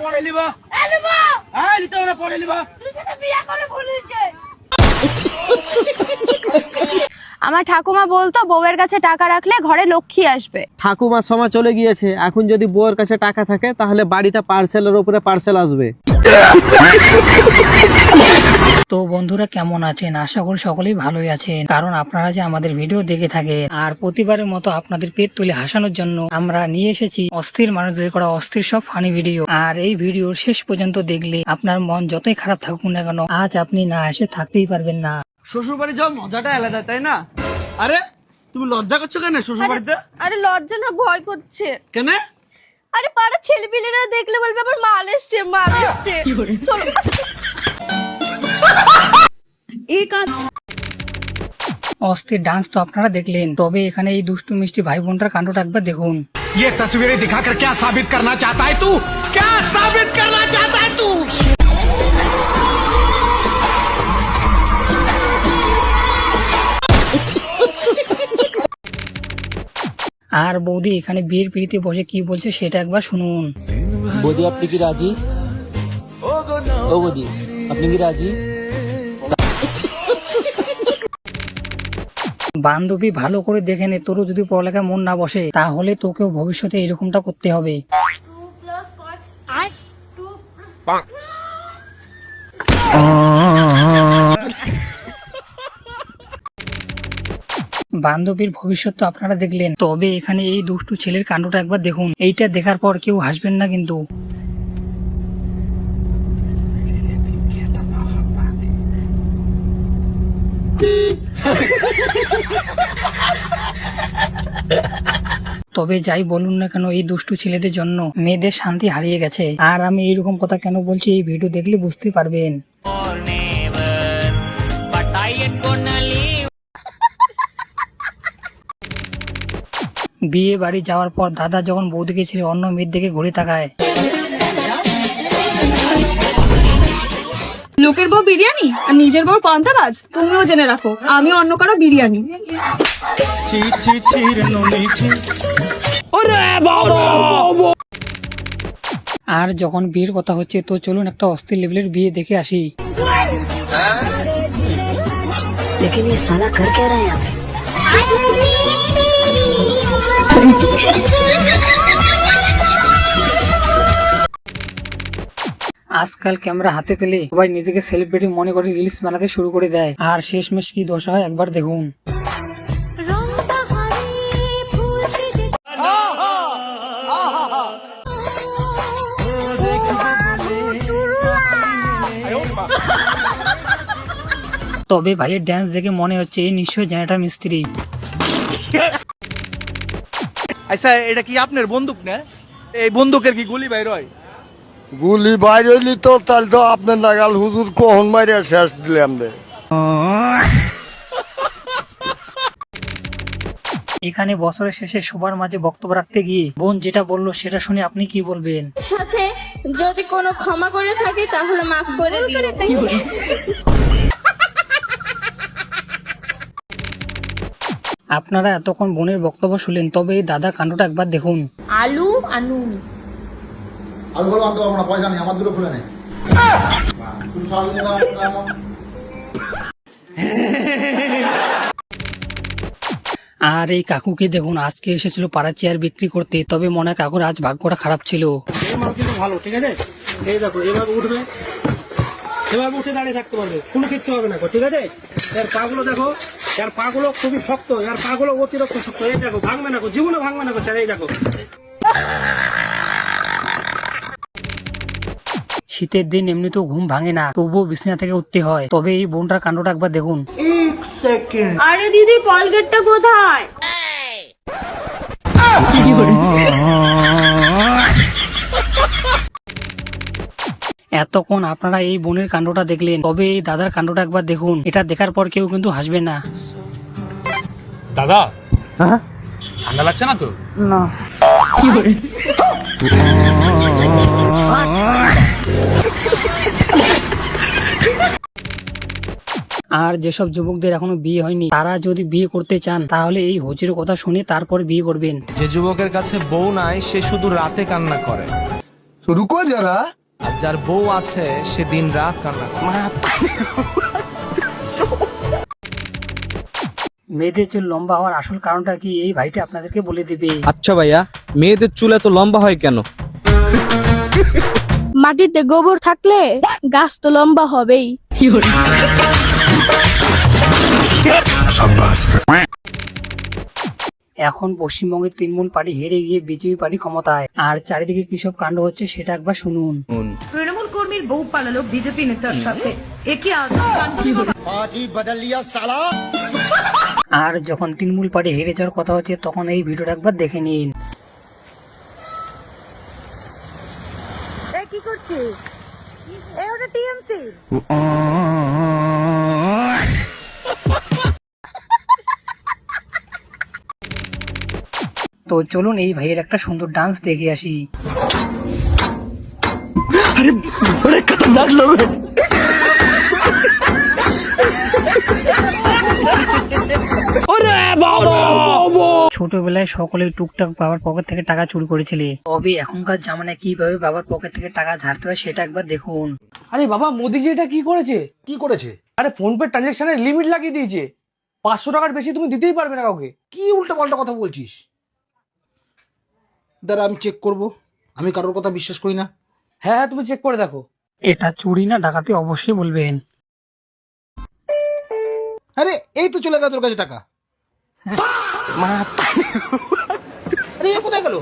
পড়ে লিবা লিতে ওরা পড়ে লিবা বিয়ে করে বলিছে। আমার ঠাকুমা বলতো বউয়ের কাছে টাকা রাখলে ঘরে লক্ষ্মী আসবে। ঠাকুমার সময় চলে গিয়েছে, এখন যদি বউয়ের কাছে টাকা থাকে তাহলে বাড়িতে পার্সেলের উপরে পার্সেল আসবে। তো বন্ধুরা কেমন আছেন? আশা করি সকলেই ভালোই আছেন, কারণ আপনারা যে আমাদের ভিডিও দেখে থাকেন আর প্রতিবারের মতো আপনাদের পেট তুলে হাসানোর জন্য আমরা নিয়ে এসেছি অস্থির মানুষদের করা অস্থির সব ফানি ভিডিও। আর এই ভিডিওর শেষ পর্যন্ত দেখলে আপনার মন যতই খারাপ থাকুক না কেন আজ আপনি না এসে থাকতেই পারবেন না। শ্বশুর বাড়ি যাওয়ার মজাটা আলাদা, তাই না? আরে তুমি লজ্জা করছো কেন শ্বশুর বাড়িতে? আরে লজ্জা না, ভয় করছে। কেন? আরে পাড়া ছেলেপিলেরা দেখলে বলবে আবার মাল এসছে মাল এসছে। চলো অস্থির ডান্স তো আপনারা দেখলেন, তবে এখানে এই দুষ্টু মিষ্টি ভাই বোনটার কাণ্ডটা একবার দেখুন। ये तस्वीरें दिखाकर क्या साबित करना चाहता है तू? क्या साबित करना चाहता है तू? আর বৌদি এখানে বিয়ের পিড়িতে বসে কি বলছে সেটা একবার শুনুন। বৌদি আপনি কি রাজি? ও বৌদি আপনি কি রাজি? বান্ধবী ভালো করে দেখে নে, তোরও যদি পড়ালেখা মন না বসে তাহলে তোকেও ভবিষ্যতে এরকমটা করতে হবে। বান্ধবীর ভবিষ্যৎ তো আপনারা দেখলেন, তবে এখানে এই দুষ্টু ছেলের কাণ্ডটা একবার দেখুন। এইটা দেখার পর কেউ হাসবেন না কিন্তু। তবে যাই বলুন না কেন এই দুষ্টু ছেলেদের জন্য মেয়েদের শান্তি হারিয়ে গেছে। আর আমি এইরকম কথা কেন বলছি এই ভিডিও দেখলে বুঝতে পারবেন। বিয়ে বাড়ি যাওয়ার পর দাদা যখন বৌদিকে ছেড়ে অন্য মেয়ের দিকে ঘুরে তাকায়। লোকের বউ বিরিয়ানি আর নিজের বউ পান্তাভাত, তুমিও জেনে রাখো আমি অন্য কারো বিরিয়ানি। আর যখন বিয়ের কথা হচ্ছে তো চলুন একটা অস্থির লেভেলের বিয়ে দেখে আসি। আজকাল ক্যামেরা হাতে পেলে সবাই নিজেকে সেলিব্রিটি মনে করে রিলস বানাতে শুরু করে দেয়, আর শেষমেশ কি দশা হয় একবার দেখুন। তবে ভাইয়ের ড্যান্স দেখে মনে হচ্ছে এই নিশ্চয়ই জেনারেটর মিস্ত্রি। আচ্ছা এটা কি আপনার বন্দুক না? এই বন্দুকের কি গুলি বাইর হয়? গুলি বাইরে হইলি তো তাহলে তো আপনার নাগাল হুজুর কখন মারে শেষ দিলাম রে। এখানে বছরের শেষে সবার মাঝে বক্তব্য রাখতে গিয়ে বোন যেটা বললো সেটা শুনে আপনি কি বলবেন? সাথে যদি কোনো ক্ষমা করে থাকি তাহলে মাফ করে দিও। আপনারা এতক্ষণ বোনের বক্তব্য শুনলেন, তবে এই দাদার কাণ্ডটা একবার দেখুন। আলু আর নুন আলুগুলো আনতে পারবো না, পয়সা নেই, আমার দুটো খুলে নেই। আর এই কাকুকে দেখুন, আজকে এসেছিল পাড়ার চেয়ার বিক্রি করতে, তবে মনে হয় কাকুর আজ ভাগ্যটা খারাপ ছিল। ভালো, ঠিক আছে? এই দেখো এভাবে উঠবে, এভাবে উঠে দাঁড়িয়ে থাকতে পারবে, কোনো কিচ্ছু হবে না, ঠিক আছে? এর পাগুলো দেখো, এর পাগুলো খুবই শক্ত, এর পাগুলো অতিরিক্ত শক্ত। এই দেখো ভাঙবে না, জীবনে ভাঙবে না, স্যার। এই দেখো শীতের দিন এমনিতেও ঘুম ভাঙে না, তবুও বিছানা থেকে উঠতে হয়। তবে এই বোনটার কাণ্ডটা একবার দেখুন। আরে দিদি কলগেটটা কোথায়? এতক্ষণ আপনারা এই বোনের কাণ্ডটা দেখলেন, তবে এই দাদার কাণ্ডটা একবার দেখুন। এটা দেখার পর কেউ কিন্তু হাসবে না। দাদা ঠান্ডা লাগছে না তো? না। আর যেসব যুবকদের এখনো বিয়ে হয়নি তারা যদি বিয়ে করতে চান তাহলে এই হোজির কথা শুনে তারপর বিয়ে করবেন। যে যুবকের কাছে বউ নাই সে শুধু রাতে কান্না করে। রুকো যারা আর যার বউ আছে সে দিন রাত কান্না করে। মেয়েদের চুল লম্বা হওয়ার আসল কারণটা কি এই ভাইটা আপনাদেরকে বলে দিবে। আচ্ছা ভাইয়া, মেয়েদের চুল এত লম্বা হয় কেন? মাটিতে গোবর থাকলে গাছ তো লম্বা হবেই। এখন পশ্চিমবঙ্গের তৃণমূল পার্টি হেরে গিয়ে বিজেপি পার্টি ক্ষমতায়, আর চারিদিকে কি সব কাণ্ড হচ্ছে সেটা একবার শুনুন। তৃণমূল কর্মীর বউ পালালো বিজেপি নেতার সাথে, একে আর যখন তৃণমূল পার্টি হেরে যাওয়ার কথা হচ্ছে তখন এই ভিডিওটা একবার দেখে নিন। কি করছিস? ওটা টিএমসি। তো চলুন এই ভাইয়ের একটা সুন্দর ডান্স দেখে আসি। ছোটবেলায় সকলে টুকটাক বাবার পকেট থেকে টাকা চুরি করেছিলে, তবে এখনকার জামানায় কিভাবে বাবার পকেট থেকে টাকা ঝাড়তে হয় সেটা একবার দেখুন। আরে বাবা, মোদিজি এটা কি করেছে? কি করেছে? আরে ফোন পে ট্রানজাকশনের লিমিট লাগিয়ে দিয়েছে। 500 টাকার বেশি তুমি দিতেই পারবে না কাউকে। কি উল্টো পাল্টা কথা বলছিস? দাঁড়া আমি চেক করব, আমি কারোর কথা বিশ্বাস করি না। হ্যাঁ, তুমি চেক করে দেখো। এটা চুরি না ডাকাতি অবশ্যই বলবেন। আরে এই তো চলে গেল তোর কাছে টাকা। আরে এ কোথায় গেল?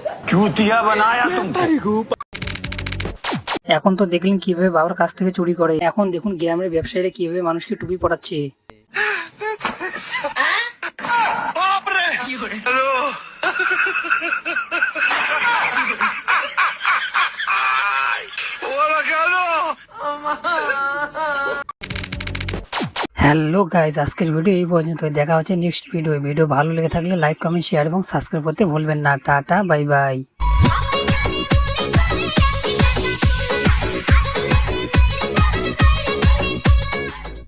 এখন তো দেখলেন কিভাবে বাবার কাছ থেকে চুরি করে, এখন দেখুন গ্রামের ব্যবসায়ীরা কিভাবে মানুষকে টুপি পড়াচ্ছে। হ্যালো গাইজ, আজকের ভিডিও এই পর্যন্ত। দেখা হচ্ছে নেক্সট ভিডিও। ভিডিও ভালো লেগে থাকলে লাইক, কমেন্ট, শেয়ার এবং সাবস্ক্রাইব করতে ভুলবেন না। Tata, bye bye.